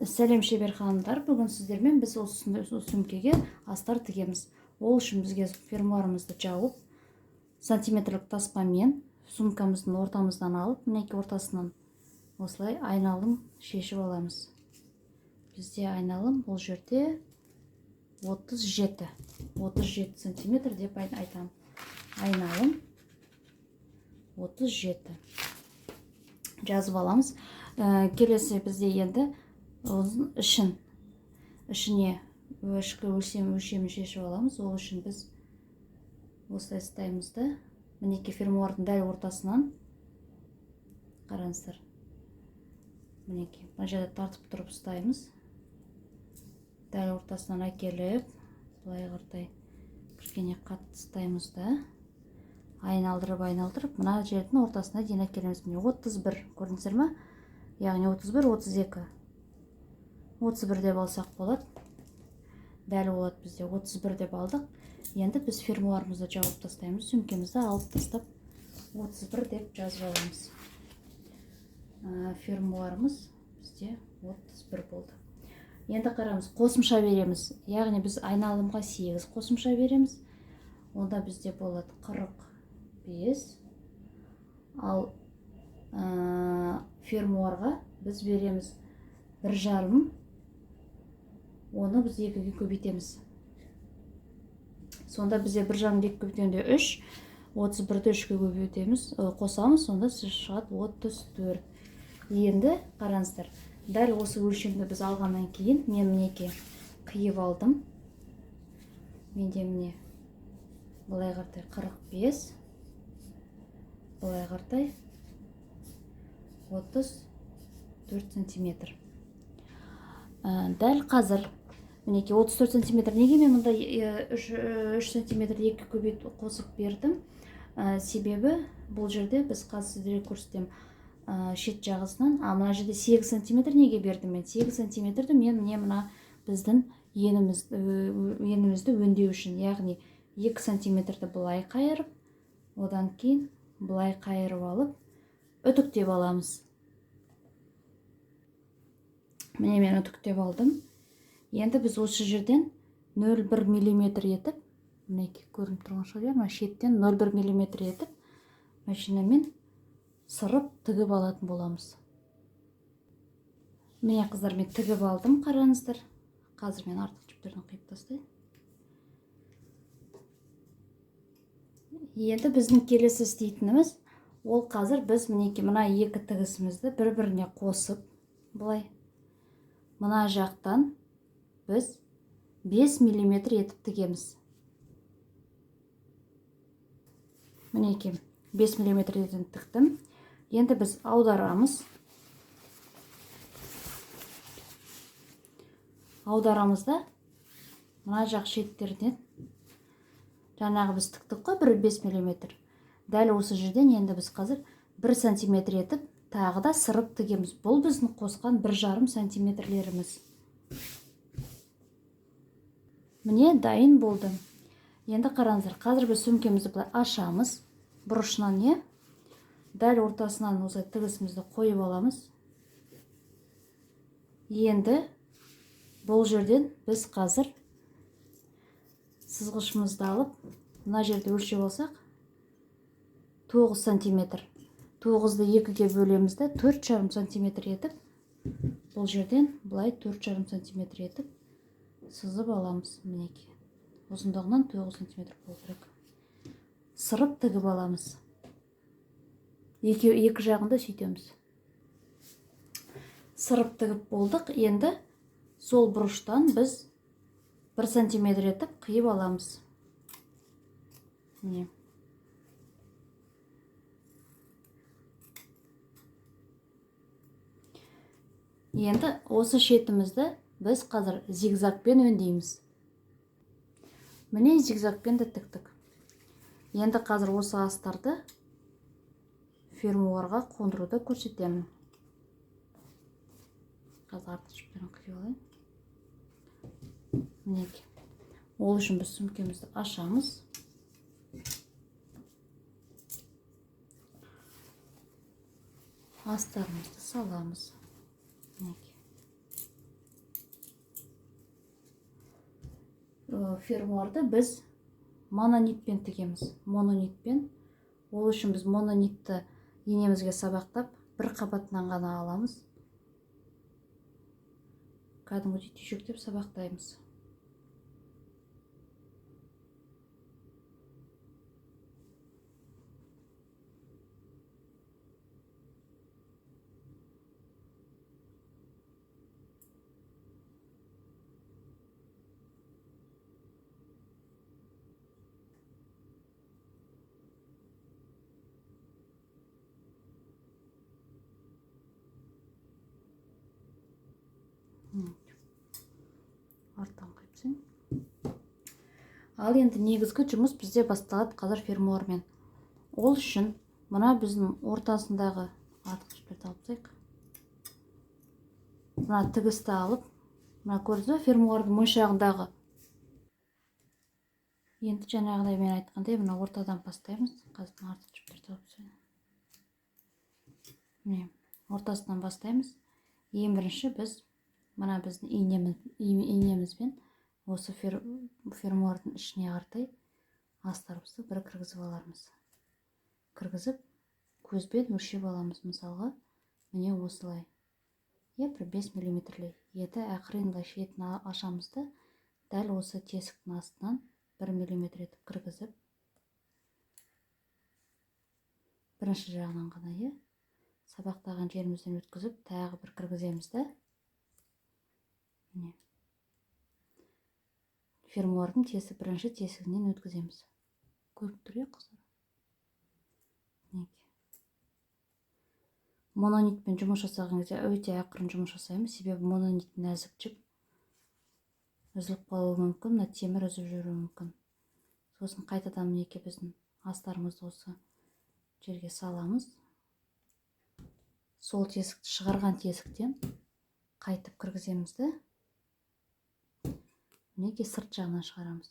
Сәлем шебер ханымдар, бүгін сіздермен біз осы сөмкеге астар тігеміз. Ол үшін бізге фермуарымызды жауып, сантиметрлік таспамен сумкамыздың ортамыздан алып, мінеки ортасынан осылай айналым шешіп аламыз. Бізде айналым бұл жерде 37 сантиметр деп айтам. Айналым 37 жазып аламыз. Келесі бізде енді ішіне ішкі өлшемін шешіп аламыз. Ол үшін біз осылай ұстаймыз да, мінеки фермуардың дәл ортасынан қараңыздар. Мінеки мына жерде тартып тұрып ұстаймыз. Дәл ортасынан әкеліп, былай қаратай кішкене қатты ұстаймыз да, айналдырып, мына жердің ортасына дейін әкелеміз. Міне 31, көрдіңіздер ме? Яғни 31, 31 деп алсақ болады. Дәл болады, бізде 31 деп алдық. Енді біз фермуарымызды жауып тастаймыз. Сөмкемізді алып тастап 31 деп жазып аламыз. Фермуарымыз бізде 31 болды. Енді қарамыз, қосымша береміз. Яғни біз айналымға 8 қосымша береміз. Онда бізде болады 45. Ал фермуарға біз береміз 1,5. Оны біз 2-ге көбейтеміз. Сонда бізде 1,5-ді 2-ге көбейтеміз 3. 31-ді 3-ге көбейтеміз, қосамыз, сонда шығады 34. Енді қараңыздар, дәл осы өлшемді біз алғаннан кейін мен мінеки қиып алдым. Менде міне былай қартай 45, былай қартай 34 сантиметр. Дәл қазір мінеки 34 сантиметр. Неге мен мұнда 3 сантиметр 2 көбейтіп қосып бердім? Себебі бұл жерде біз қазір сіздерге көрсетем шет жағысынан. Мына жерде 8 сантиметр неге бердім мен? 8 сантиметрді мен мына біздің енімізді өңдеу үшін, яғни 2 сантиметрді былай қайырып, одан кейін былай қайырып алып, үтіктеп аламыз. Міне мен үтіктеп алдым. Енді біз осы жерден 0,1 миллиметр етіп, мінеки көрініп тұрған шығар, мына шеттен 0,1 миллиметр етіп, машинамен сырып тігіп алатын боламыз. Міне қыздар, мен тігіп алдым, қараңыздар. Қазір мен артық жіптерін қиып тастайын. Енді біздің келесі істейтініміз, ол қазір біз мінеки мына екі тігісімізді бір-біріне қосып, былай мына жақтан біз 5 миллиметр етіп тігеміз. Мінеки 5 миллиметр етіп тіктім. Енді біз аударамыз. Аударамызда мына жақ шеттерден жаңағы біз тіктік қой 5 миллиметр. Дәл осы жерден енді біз қазір 1 сантиметр етіп тағы да сырып тігеміз. Бұл біздің қосқан 1,5 сантиметрлеріміз. Міне дайын болды. Енді қараңыздар, қазір біз сөмкемізді былай ашамыз. Бұрышынан дәл ортасынан осылай тігісімізді қойып аламыз. Енді бұл жерден біз қазір сызғышымызды алып, мына жерде өлшеп алсақ 9 сантиметр. 9-ды 2-ге бөлемізді 4,5 сантиметр етіп, бұл жерден былай 4,5 сантиметр етіп сызып аламыз. Мінеки ұзындығынан 9 сантиметр болу керек. Сырып тігіп аламыз. Екі жағында сөйтеміз. Сырып тігіп болдық. Енді сол бұрыштан біз 1 сантиметр етіп қиып аламыз. Міне. Енді осы шетімізді біз қазір зигзагпен өңдейміз. Міне зигзагпен де тіктік. Енді қазір осы астарды фермуарға қондыруды көрсетемін. Қазір артық жіптерін қиып алайын. Мінеки. Ол үшін біз сөмкемізді ашамыз. Астарымызды саламыз. Мінеки. фермуарды біз мононитпен тігеміз. Мононитпен. Ол үшін біз мононитті енемізге сабақтап бір қабатынан ғана аламыз. Кәдімгідей түйшектеп сабақтаймыз. Арттан қайыпсың. Ал енді негізгі жұмыс бізде басталады қазір фермуармен. Ол үшін мына біздің ортасындағы артқышперді алып тастайық. Мына тігісті алып, мына көрдіңіз бе фермуардың моншағындағы. Енді жаңағыдай мен айтқандай мына ортадан бастаймыз. Қазір артқышперді алып тастайық. Міне, ортасынан бастаймыз. Ең бірінші біз мына біздің инемізбен осы фермуардың ішіне қаратай астарымызды бір кіргізіп алармыз. Кіргізіп, көзбен өлшеп аламыз. Мысалға, міне осылай. Бір 5 мм-лей. Еті ақырын шетін ашамызды, дәл осы тесіктің астынан 1 мм етіп кіргізіп, бірінші жағынан ғана, сабақтаған жерімізден өткізіп, тағы бір кіргіземіз да. Міне. Фермуардың бірінші тесігінен өткіземіз. Көріп тұр, қыздар? Мононитпен жұмыс жасаған кезде өте ақырын жұмыс жасаймыз, себебі мононит нәзік жіп, үзіліп қалуы мүмкін, мына темір үзіп жүруі мүмкін. Сосын қайтадан мінекей біздің астарымызды осы жерге саламыз. Сол тесікті шығарған тесіктен қайтып кіргіземіз де. Мінекей сырт жағынан шығарамыз.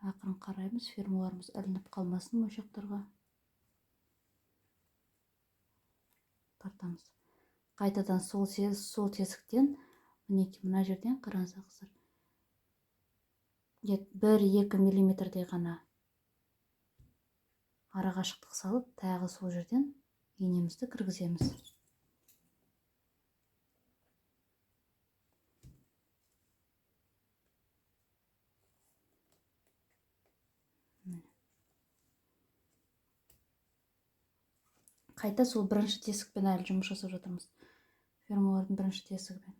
Ақырын қараймыз, фермуарымыз ілініп қалмасын моншақтарға. Тартамыз. Қайтадан сол тесіктен, мінекей мына жерден қараңыздар қыздар. 1-2 мм-дей ғана ара қашықтық салып, тағы сол жерден инемізді кіргіземіз. Қайта сол бірінші тесікпен әлі жұмыс жасап жатырмыз. Фермуардың бірінші тесігімен.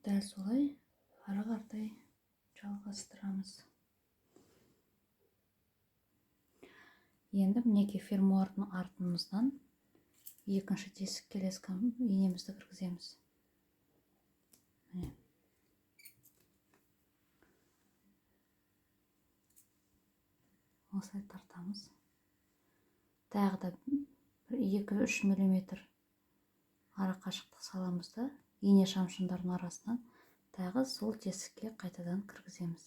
Дәл солай ары қаратай жалғастырамыз. Енді мінекей фермуардың артымыздан екінші тесік келескен инемізді кіргіземіз. Осылай тартамыз. Тағы да 2-3 мм ара қашықтық саламыз да, ине шамшындардың арасынан тағы сол тесікке қайтадан кіргіземіз.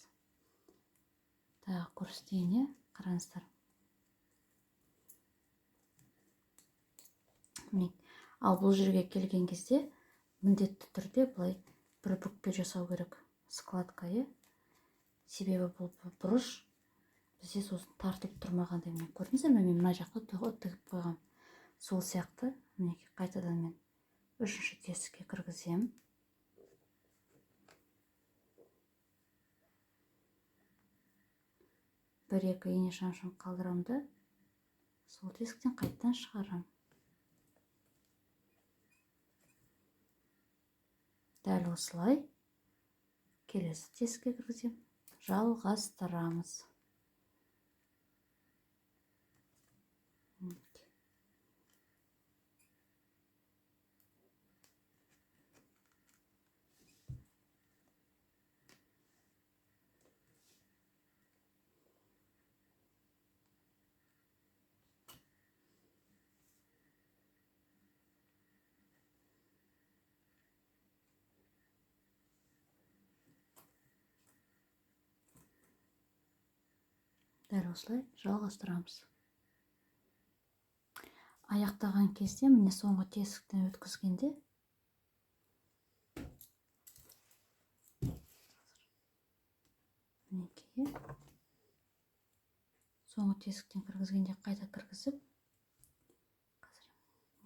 Тағы көрсетейін, қараңыздар. Ал бұл жерге келген кезде міндетті түрде былай бір бүкпе жасау керек. Складка, себебі бұл бұрыш бізде сосын тартып тұрмағандай. Көрдіңіздер ме, мен мына жақта тігіп қойғам. Сол сияқты, мінекей қайтадан мен үшінші тесікке кіргізем. Бір-екі ине шамшын қалдырамды, сол тесіктен қайтадан шығарам. Дәл осылай келесі тесікке кіргізем. Жалғастырамыз. Дәл осылай жалғастырамыз. Аяқтаған кезде міне соңғы тесіктен өткізгенде мінекей соңғы тесіктен кіргізгенде қайта кіргізіп, қазір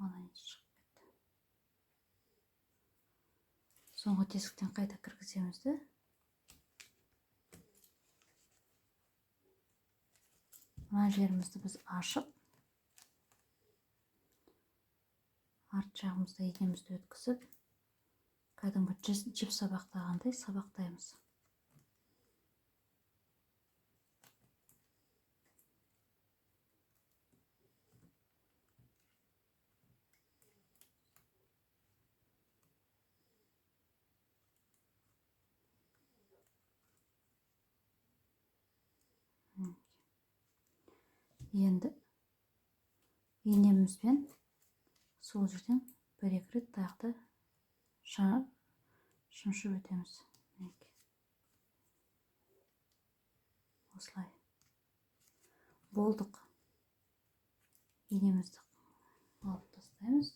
монолит шығып кетті. Соңғы тесіктен қайта кіргіземіз де мына жерімізді біз ашып, арт жағымызда инемізді өткізіп, кәдімгі жіп сабақтағандай сабақтаймыз. Енді инемізбен сол жерден бір-екі рет тағы да шымшып өтеміз. Осылай. Болдық. Инемізді алып тастаймыз.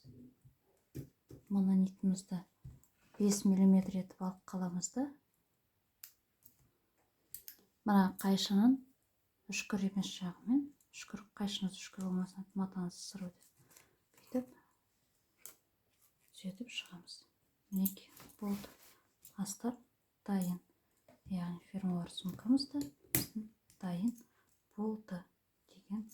Монолитімізді 5 мм етіп алып қаламыз да. Мына қайшының үшкір емес жағымен, қайшыңыз үшкір болмасын, матаңыз ысырып бүйтіп түзетіп шығамыз. Мінекей болды. Астар дайын. Яғни фермуар сумкамыз да дайын болды деген